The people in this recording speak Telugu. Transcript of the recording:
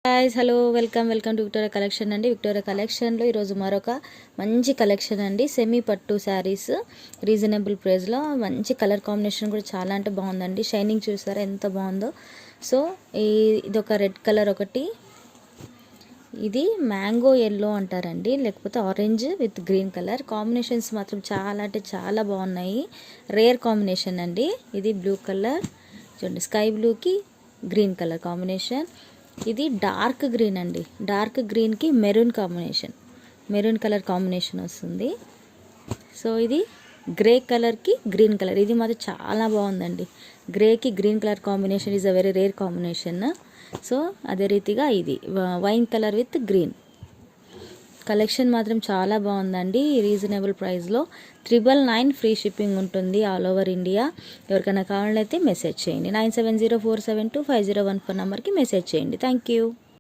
Guys hello welcome to Victoria collection అండి. విక్టోరియా కలెక్షన్లో ఈరోజు మరొక మంచి కలెక్షన్ అండి. సెమీ పట్టు శారీస్ రీజనబుల్ ప్రైస్లో మంచి కలర్ కాంబినేషన్ కూడా చాలా అంటే బాగుందండి. షైనింగ్ చూసారా ఎంత బాగుందో. సో ఇదొక రెడ్ కలర్, ఒకటి ఇది మ్యాంగో ఎల్లో అంటారండి, లేకపోతే orange with green colour. Combinations మాత్రం చాలా అంటే చాలా బాగున్నాయి. రేర్ కాంబినేషన్ అండి. ఇది బ్లూ కలర్ చూడండి, స్కై బ్లూకి గ్రీన్ కలర్ కాంబినేషన్. ఇది డార్క్ గ్రీన్ అండి, డార్క్ గ్రీన్కి maroon combination, maroon colour combination వస్తుంది. సో ఇది గ్రే కలర్కి గ్రీన్ కలర్, ఇది మాత్రం చాలా బాగుందండి. గ్రేకి green colour combination is a very rare combination. So అదే రీతిగా ఇది wine colour with green. Collection మాత్రం చాలా బాగుందండి. రీజనబుల్ ప్రైస్లో 999 ఫ్రీ షిప్పింగ్ ఉంటుంది ఆల్ ఓవర్ ఇండియా. ఎవరికైనా కావాలైతే మెసేజ్ చేయండి. 9704725014 నెంబర్కి మెసేజ్ చేయండి. Thank you.